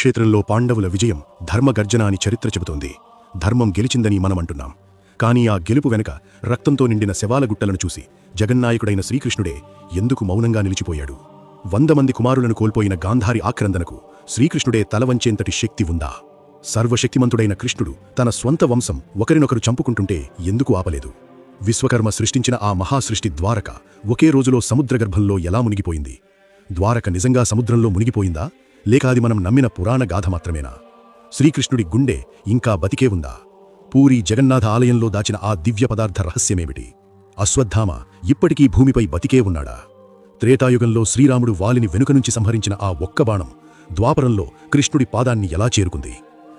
కురుక్షేత్రంలో పాండవుల విజయం ధర్మగర్జన అని చరిత్ర చెబుతోంది. ధర్మం గెలిచిందని మనమంటున్నాం. కాని ఆ గెలుపు వెనక రక్తంతో నిండిన శవాల గుట్టలను చూసి జగన్నాయకుడైన శ్రీకృష్ణుడే ఎందుకు మౌనంగా నిలిచిపోయాడు? 100 మంది కుమారులను కోల్పోయిన గాంధారి ఆక్రందనకు శ్రీకృష్ణుడే తలవంచేంతటి శక్తి ఉందా? సర్వశక్తిమంతుడైన కృష్ణుడు తన స్వంత వంశం ఒకరినొకరు చంపుకుంటుంటే ఎందుకు ఆపలేదు? విశ్వకర్మ సృష్టించిన ఆ మహాసృష్టి ద్వారక ఒకే రోజులో సముద్రగర్భంలో ఎలా మునిగిపోయింది? ద్వారక నిజంగా సముద్రంలో మునిగిపోయిందా, లేక అది మనం నమ్మిన పురాణ గాథ మాత్రమేనా? శ్రీకృష్ణుడి గుండె ఇంకా బతికే ఉందా? పూరీ జగన్నాథ ఆలయంలో దాచిన ఆ దివ్య పదార్థ రహస్యమేమిటి? అశ్వత్థామ ఇప్పటికీ భూమిపై బతికే ఉన్నాడా? త్రేతాయుగంలో శ్రీరాముడు వాలిని వెనుకనుంచి సంహరించిన ఆ ఒక్క బాణం ద్వాపరంలో కృష్ణుడి పాదాన్ని ఎలా చేరుకుంది?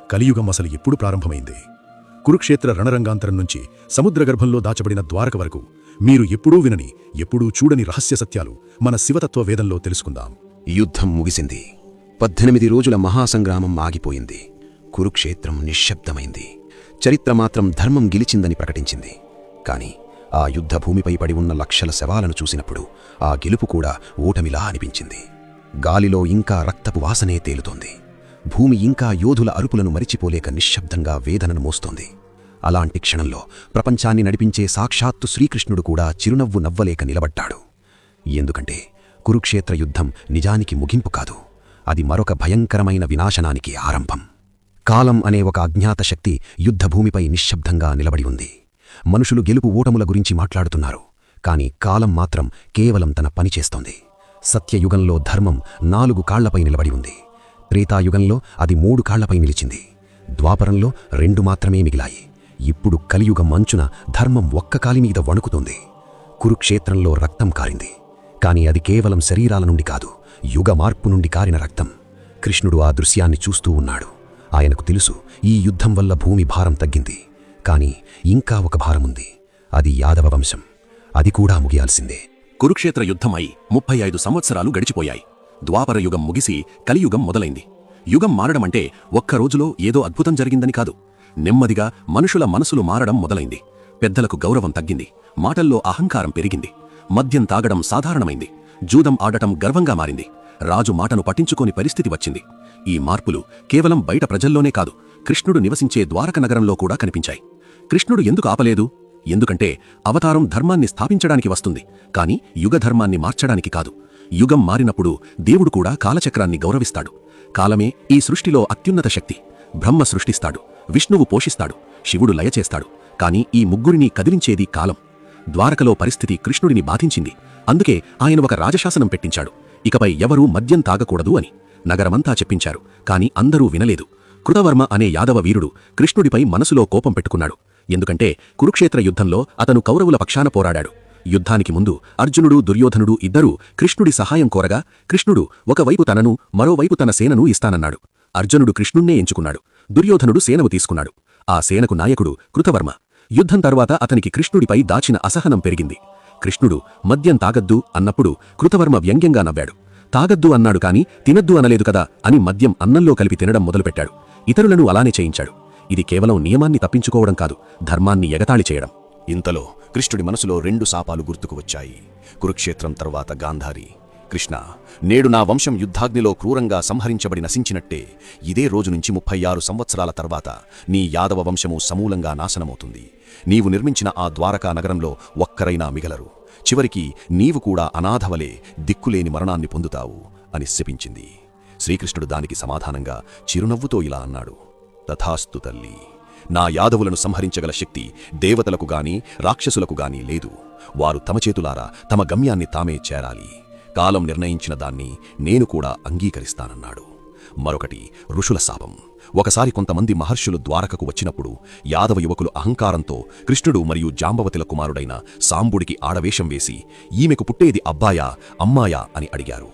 కలియుగం అసలు ఎప్పుడు ప్రారంభమైంది? కురుక్షేత్ర రణరంగాంతరం నుంచి సముద్రగర్భంలో దాచబడిన ద్వారక వరకు మీరు ఎప్పుడూ వినని, ఎప్పుడూ చూడని రహస్య సత్యాలు మన శివతత్వ వేదంలో తెలుసుకుందాం. యుద్ధం ముగిసింది. 18 రోజుల మహాసంగ్రామం ఆగిపోయింది. కురుక్షేత్రం నిశ్శబ్దమైంది. చరిత్ర మాత్రం ధర్మం గెలిచిందని ప్రకటించింది. కాని ఆ యుద్ధ భూమిపై పడి ఉన్న లక్షల శవాలను చూసినప్పుడు ఆ గెలుపు కూడా ఓటమిలా అనిపించింది. గాలిలో ఇంకా రక్తపు వాసనే తేలుతోంది. భూమి ఇంకా యోధుల అరుపులను మరిచిపోలేక నిశ్శబ్దంగా వేదనను మోస్తోంది. అలాంటి క్షణంలో ప్రపంచాన్ని నడిపించే సాక్షాత్తు శ్రీకృష్ణుడు కూడా చిరునవ్వు నవ్వలేక నిలబడ్డాడు. ఎందుకంటే కురుక్షేత్ర యుద్ధం నిజానికి ముగింపు కాదు, అది మరొక భయంకరమైన వినాశనానికి ఆరంభం. కాలం అనే ఒక అజ్ఞాత శక్తి యుద్ధభూమిపై నిశ్శబ్దంగా నిలబడి ఉంది. మనుషులు గెలుపు ఓటముల గురించి మాట్లాడుతున్నారు, కాని కాలం మాత్రం కేవలం తన పని చేస్తోంది. సత్యయుగంలో ధర్మం 4 కాళ్లపై నిలబడి ఉంది. త్రేతాయుగంలో అది 3 కాళ్లపై నిలిచింది. ద్వాపరంలో 2 మాత్రమే మిగిలాయి. ఇప్పుడు కలియుగం అంచున ధర్మం ఒక్క కాలిమీద వణుకుతోంది. కురుక్షేత్రంలో రక్తం కారింది, కాని అది కేవలం శరీరాల నుండి కాదు, యుగ మార్పు నుండి కారిన రక్తం. కృష్ణుడు ఆ దృశ్యాన్ని చూస్తూ ఉన్నాడు. ఆయనకు తెలుసు, ఈ యుద్ధం వల్ల భూమి భారం తగ్గింది, కాని ఇంకా ఒక భారముంది. అది యాదవ వంశం. అది కూడా ముగియాల్సిందే. కురుక్షేత్ర యుద్ధమై 35 సంవత్సరాలు గడిచిపోయాయి. ద్వాపర యుగం ముగిసి కలియుగం మొదలైంది. యుగం మారడమంటే ఒక్క రోజులో ఏదో అద్భుతం జరిగిందని కాదు. నెమ్మదిగా మనుషుల మనసులు మారడం మొదలైంది. పెద్దలకు గౌరవం తగ్గింది, మాటల్లో అహంకారం పెరిగింది, మద్యం తాగడం సాధారణమైంది, జూదం ఆడటం గర్వంగా మారింది, రాజు మాటను పట్టించుకోని పరిస్థితి వచ్చింది. ఈ మార్పులు కేవలం బయట ప్రజల్లోనే కాదు, కృష్ణుడు నివసించే ద్వారక నగరంలో కూడా కనిపించాయి. కృష్ణుడు ఎందుకు ఆపలేదు? ఎందుకంటే అవతారం ధర్మాన్ని స్థాపించడానికి వస్తుంది, కాని యుగధర్మాన్ని మార్చడానికి కాదు. యుగం మారినప్పుడు దేవుడు కూడా కాలచక్రాన్ని గౌరవిస్తాడు. కాలమే ఈ సృష్టిలో అత్యున్నత శక్తి. బ్రహ్మ సృష్టిస్తాడు, విష్ణువు పోషిస్తాడు, శివుడు లయచేస్తాడు, కాని ఈ ముగ్గురిని కదిలించేది కాలం. ద్వారకలో పరిస్థితి కృష్ణుడిని బాధించింది. అందుకే ఆయన ఒక రాజశాసనం పెట్టించాడు, ఇకపై ఎవరూ మద్యం తాగకూడదు అని. నగరమంతా చెప్పించారు, కాని అందరూ వినలేదు. కృతవర్మ అనే యాదవ వీరుడు కృష్ణుడిపై మనసులో కోపం పెట్టుకున్నాడు. ఎందుకంటే కురుక్షేత్ర యుద్ధంలో అతను కౌరవుల పక్షాన పోరాడాడు. యుద్ధానికి ముందు అర్జునుడు, దుర్యోధనుడు ఇద్దరూ కృష్ణుడి సహాయం కోరగా కృష్ణుడు ఒకవైపు తనను, మరోవైపు తన సేనను ఇస్తానన్నాడు. అర్జునుడు కృష్ణుణ్ణే ఎంచుకున్నాడు, దుర్యోధనుడు సేనవు తీసుకున్నాడు. ఆ సేనకు నాయకుడు కృతవర్మ. యుద్ధం తర్వాత అతనికి కృష్ణుడిపై దాచిన అసహనం పెరిగింది. కృష్ణుడు మద్యం తాగద్దు అన్నప్పుడు కృతవర్మ వ్యంగ్యంగా నవ్వాడు. తాగద్దు అన్నాడు కాని తినద్దు అనలేదు కదా అని మద్యం అన్నంలో కలిపి తినడం మొదలుపెట్టాడు. ఇతరులను అలానే చేయించాడు. ఇది కేవలం నియమాన్ని తప్పించుకోవడం కాదు, ధర్మాన్ని ఎగతాళి చేయడం. ఇంతలో కృష్ణుడి మనసులో 2 శాపాలు గుర్తుకు వచ్చాయి. కురుక్షేత్రం తరువాత గాంధారి. కృష్ణ, నేడు నా వంశం యుద్ధాగ్నిలో క్రూరంగా సంహరించబడి నశించినట్టే, ఇదే రోజు నుంచి 36 సంవత్సరాల తర్వాత నీ యాదవ వంశము సమూలంగా నాశనమవుతుంది. నీవు నిర్మించిన ఆ ద్వారకా నగరంలో ఒక్కరైనా మిగలరు. చివరికి నీవు కూడా అనాథవలే దిక్కులేని మరణాన్ని పొందుతావు అని శపించింది. శ్రీకృష్ణుడు దానికి సమాధానంగా చిరునవ్వుతో ఇలా అన్నాడు, తథాస్తు తల్లి. నా యాదవులను సంహరించగల శక్తి దేవతలకు గాని రాక్షసులకు గాని లేదు. వారు తమ చేతులారా తమ గమ్యాన్ని తామే చేరాలి. కాలం నిర్ణయించిన దాన్ని నేను కూడా అంగీకరిస్తానన్నాడు. మరొకటి ఋషుల శాపం. ఒకసారి కొంతమంది మహర్షులు ద్వారకకు వచ్చినప్పుడు యాదవ యువకులు అహంకారంతో కృష్ణుడు మరియు జాంబవతిల కుమారుడైన సాంబుడికి ఆడవేషం వేసి ఈమెకు పుట్టేది అబ్బాయా అమ్మాయా అని అడిగారు.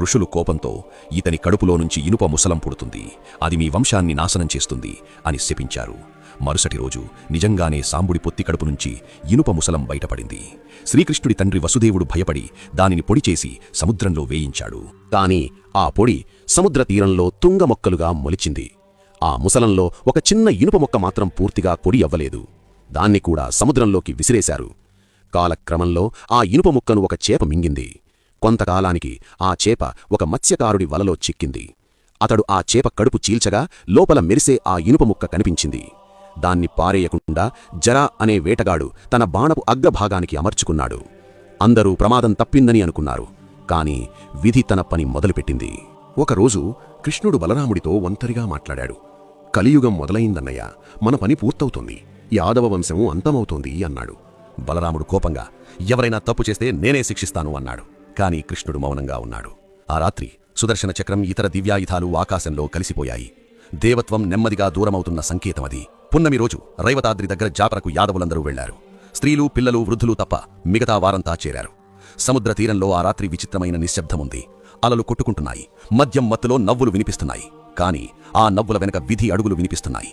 ఋషులు కోపంతో, ఇతని కడుపులో నుంచి ఇనుప ముసలం పుడుతుంది, అది మీ వంశాన్ని నాశనం చేస్తుంది అని శపించారు. మరుసటి రోజు నిజంగానే సాంబుడి పొత్తి కడుపు నుంచి ఇనుప ముసలం బయటపడింది. శ్రీకృష్ణుడి తండ్రి వసుదేవుడు భయపడి దానిని పొడి చేసి సముద్రంలో వేయించాడు. కాని ఆ పొడి సముద్ర తీరంలో తుంగ మొక్కలుగా మొలిచింది. ఆ ముసలంలో ఒక చిన్న ఇనుప మొక్క మాత్రం పూర్తిగా పొడి అవ్వలేదు. దాన్ని కూడా సముద్రంలోకి విసిరేశారు. కాలక్రమంలో ఆ ఇనుప ముక్కను ఒక చేప మింగింది. కొంతకాలానికి ఆ చేప ఒక మత్స్యకారుడి వలలో చిక్కింది. అతడు ఆ చేప కడుపు చీల్చగా లోపల మెరిసే ఆ ఇనుప ముక్క కనిపించింది. దాన్ని పారేయకుండా జరా అనే వేటగాడు తన బాణపు అగ్రభాగానికి అమర్చుకున్నాడు. అందరూ ప్రమాదం తప్పిందని అనుకున్నారు. కాని విధి తన పని మొదలుపెట్టింది. ఒకరోజు కృష్ణుడు బలరాముడితో ఒంటరిగా మాట్లాడాడు. కలియుగం మొదలైందన్నయ్య, మన పని పూర్తవుతోంది, యాదవ వంశం అంతమవుతోంది అన్నాడు. బలరాముడు కోపంగా, ఎవరైనా తప్పు చేస్తే నేనే శిక్షిస్తాను అన్నాడు. కాని కృష్ణుడు మౌనంగా ఉన్నాడు. ఆ రాత్రి సుదర్శన చక్రం ఇతర దివ్యాయుధాలు ఆకాశంలో కలిసిపోయాయి. దేవత్వం నెమ్మదిగా దూరమవుతున్న సంకేతమది. పున్నమి రోజు రైవతాద్రి దగ్గర జాతరకు యాదవులందరూ వెళ్లారు. స్త్రీలు, పిల్లలు, వృద్ధులు తప్ప మిగతా వారంతా చేరారు. సముద్ర తీరంలో ఆ రాత్రి విచిత్రమైన నిశ్శబ్దముంది. అలలు కొట్టుకుంటున్నాయి. మద్యం మత్తులో నవ్వులు వినిపిస్తున్నాయి. కాని ఆ నవ్వుల వెనక విధి అడుగులు వినిపిస్తున్నాయి.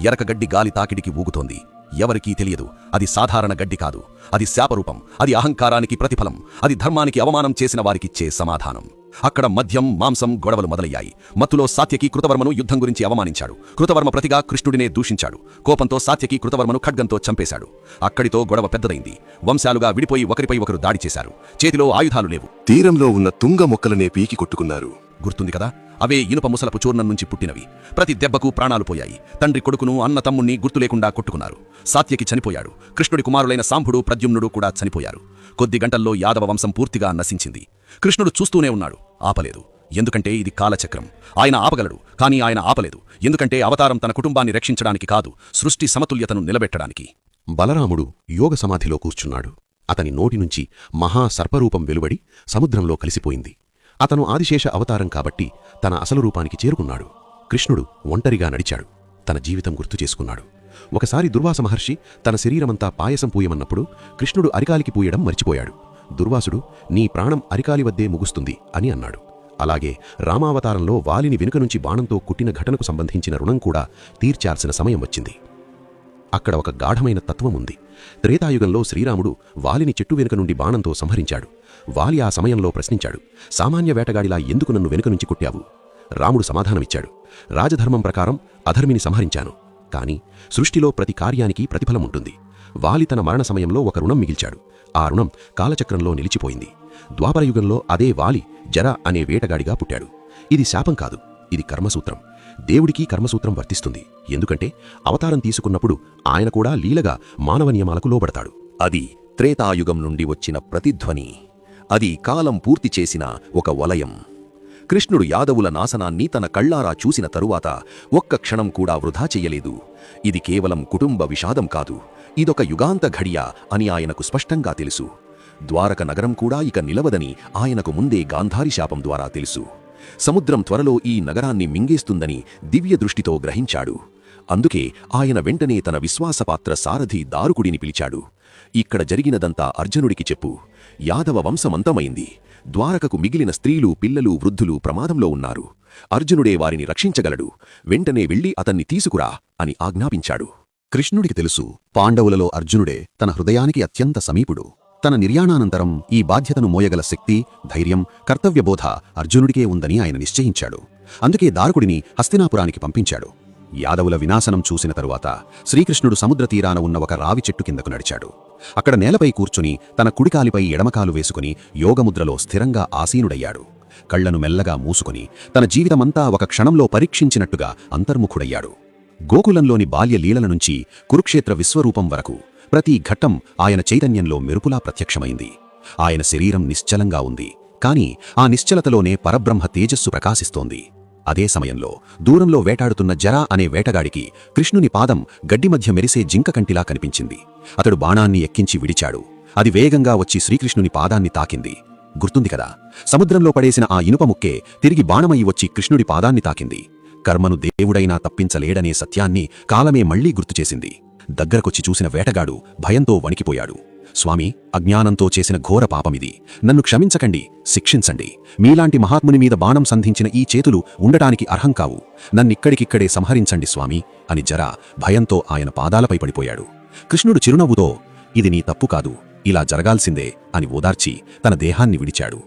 ఎరకగడ్డి గాలి తాకిడికి ఊగుతోంది. ఎవరికీ తెలియదు, అది సాధారణ గడ్డి కాదు, అది శాపరూపం, అది అహంకారానికి ప్రతిఫలం, అది ధర్మానికి అవమానం చేసిన వారికిచ్చే సమాధానం. అక్కడ మద్యం, మాంసం, గొడవలు మొదలయ్యాయి. మత్తులో సాత్యకి కృతవర్మను యుద్ధం గురించి అవమానించాడు. కృతవర్మ ప్రతిగా కృష్ణుడినే దూషించాడు. కోపంతో సాత్యకి కృతవర్మను ఖడ్గంతో చంపేశాడు. అక్కడితో గొడవ పెద్దదైంది. వంశాలుగా విడిపోయి ఒకరిపై ఒకరు దాడి చేశారు. చేతిలో ఆయుధాలు లేవు. తీరంలో ఉన్న తుంగ మొక్కలనే పీకి కొట్టుకున్నారు. గుర్తుంది కదా, అవే ఇనుప ముసలపు చూర్ణం నుంచి పుట్టినవి. ప్రతి దెబ్బకు ప్రాణాలు పోయాయి. తండ్రి కొడుకును, అన్న తమ్ముణ్ణి గుర్తు లేకుండా కొట్టుకున్నారు. సాత్యకి చనిపోయాడు. కృష్ణుడి కుమారులైన సాంబుడు, ప్రద్యుమ్నుడు కూడా చనిపోయారు. కొద్ది గంటల్లో యాదవ వంశం పూర్తిగా నశించింది. కృష్ణుడు చూస్తూనే ఉన్నాడు, ఆపలేదు. ఎందుకంటే ఇది కాలచక్రం. ఆయన ఆపగలడు, కానీ ఆయన ఆపలేదు. ఎందుకంటే అవతారం తన కుటుంబాన్ని రక్షించడానికి కాదు, సృష్టి సమతుల్యతను నిలబెట్టడానికి. బలరాముడు యోగ సమాధిలో కూర్చున్నాడు. అతని నోటి నుంచి మహాసర్పరూపం వెలువడి సముద్రంలో కలిసిపోయింది. అతను ఆదిశేష అవతారం కాబట్టి తన అసలు రూపానికి చేరుకున్నాడు. కృష్ణుడు ఒంటరిగా నడిచాడు. తన జీవితం గుర్తు చేసుకున్నాడు. ఒకసారి దుర్వాస మహర్షి తన శరీరమంతా పాయసం పూయమన్నప్పుడు కృష్ణుడు అరికాలికి పూయడం మర్చిపోయాడు. దుర్వాసుడు, నీ ప్రాణం అరికాలి వద్దే ముగుస్తుంది అని అన్నాడు. అలాగే రామావతారంలో వాలిని వెనుక నుంచి బాణంతో కుట్టిన ఘటనకు సంబంధించిన రుణం కూడా తీర్చాల్సిన సమయం వచ్చింది. అక్కడ ఒక గాఢమైన తత్వముంది. త్రేతాయుగంలో శ్రీరాముడు వాలిని చెట్టు వెనుక నుండి బాణంతో సంహరించాడు. వాలి ఆ సమయంలో ప్రశ్నించాడు, సామాన్య వేటగాడిలా ఎందుకు నన్ను వెనుక నుంచి కొట్టావు? రాముడు సమాధానమిచ్చాడు, రాజధర్మం ప్రకారం అధర్మిని సంహరించాను. కాని సృష్టిలో ప్రతి కార్యానికి ప్రతిఫలముంటుంది. వాలి తన మరణ సమయంలో ఒక రుణం మిగిల్చాడు. ఆ రుణం కాలచక్రంలో నిలిచిపోయింది. ద్వాపరయుగంలో అదే వాలి జర అనే వేటగాడిగా పుట్టాడు. ఇది శాపం కాదు, ఇది కర్మసూత్రం. దేవుడికి కర్మసూత్రం వర్తిస్తుంది. ఎందుకంటే అవతారం తీసుకున్నప్పుడు ఆయన కూడా లీలగా మానవ నియమాలకు లోబడతాడు. అది త్రేతాయుగం నుండి వచ్చిన ప్రతిధ్వని. అది కాలం పూర్తి చేసిన ఒక వలయం. కృష్ణుడు యాదవుల నాశనాన్ని తన కళ్ళారా చూసిన తరువాత ఒక్క క్షణం కూడా వృధా చెయ్యలేదు. ఇది కేవలం కుటుంబ విషాదం కాదు, ఇదొక యుగాంత ఘడియ అని ఆయనకు స్పష్టంగా తెలుసు. ద్వారక నగరం కూడా ఇక నిలవదని ఆయనకు ముందే గాంధారి శాపం ద్వారా తెలుసు. సముద్రం త్వరలో ఈ నగరాన్ని మింగేస్తుందని దివ్య దృష్టితో గ్రహించాడు. అందుకే ఆయన వెంటనే తన విశ్వాసపాత్ర సారథి దారుకుడిని పిలిచాడు. ఇక్కడ జరిగినదంతా అర్జునుడికి చెప్పు. యాదవ వంశమంతమైంది. ద్వారకకు మిగిలిన స్త్రీలు, పిల్లలు, వృద్ధులు ప్రమాదంలో ఉన్నారు. అర్జునుడే వారిని రక్షించగలడు. వెంటనే వెళ్ళి అతన్ని తీసుకురా అని ఆజ్ఞాపించాడు. కృష్ణుడికి తెలుసు, పాండవులలో అర్జునుడే తన హృదయానికి అత్యంత సమీపుడు. తన నిర్యాణానంతరం ఈ బాధ్యతను మోయగల శక్తి, ధైర్యం, కర్తవ్యబోధ అర్జునుడికే ఉందని ఆయన నిశ్చయించాడు. అందుకే దారుకుడిని హస్తినాపురానికి పంపించాడు. యాదవుల వినాశనం చూసిన తరువాత శ్రీకృష్ణుడు సముద్ర తీరాన ఉన్న ఒక రావి చెట్టు కిందకు నడిచాడు. అక్కడ నేలపై కూర్చుని తన కుడికాలిపై ఎడమకాలు వేసుకుని యోగముద్రలో స్థిరంగా ఆసీనుడయ్యాడు. కళ్లను మెల్లగా మూసుకుని తన జీవితమంతా ఒక క్షణంలో పరీక్షించినట్టుగా అంతర్ముఖుడయ్యాడు. గోకులంలోని బాల్య లీలల నుంచి కురుక్షేత్ర విశ్వరూపం వరకు ప్రతి ఘట్టం ఆయన చైతన్యంలో మెరుపులా ప్రత్యక్షమైంది. ఆయన శరీరం నిశ్చలంగా ఉంది, కాని ఆ నిశ్చలతలోనే పరబ్రహ్మ తేజస్సు ప్రకాశిస్తోంది. అదే సమయంలో దూరంలో వేటాడుతున్న జరా అనే వేటగాడికి కృష్ణుని పాదం గడ్డి మధ్య మెరిసే జింక కంటిలా కనిపించింది. అతడు బాణాన్ని ఎక్కించి విడిచాడు. అది వేగంగా వచ్చి శ్రీకృష్ణుని పాదాన్ని తాకింది. గుర్తుంది కదా, సముద్రంలో పడేసిన ఆ ఇనుప ముక్కే తిరిగి బాణమయి వచ్చి కృష్ణుడి పాదాన్ని తాకింది. కర్మను దేవుడైనా తప్పించలేడనే సత్యాన్ని కాలమే మళ్లీ గుర్తుచేసింది. దగ్గరకొచ్చి చూసిన వేటగాడు భయంతో వణికిపోయాడు. స్వామి, అజ్ఞానంతో చేసిన ఘోర పాపమిది. నన్ను క్షమించకండి, శిక్షించండి. మీలాంటి మహాత్ముని మీద బాణం సంధించిన ఈ చేతులు ఉండటానికి అర్హం కావు. నన్నిక్కడికిక్కడే సంహరించండి స్వామి అని జరా భయంతో ఆయన పాదాలపై పడిపోయాడు. కృష్ణుడు చిరునవ్వుతో, ఇది నీ తప్పు కాదు, ఇలా జరగాల్సిందే అని ఓదార్చి తన దేహాన్ని విడిచాడు.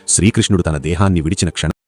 శ్రీకృష్ణుడు తన దేహాన్ని విడిచిన క్షణం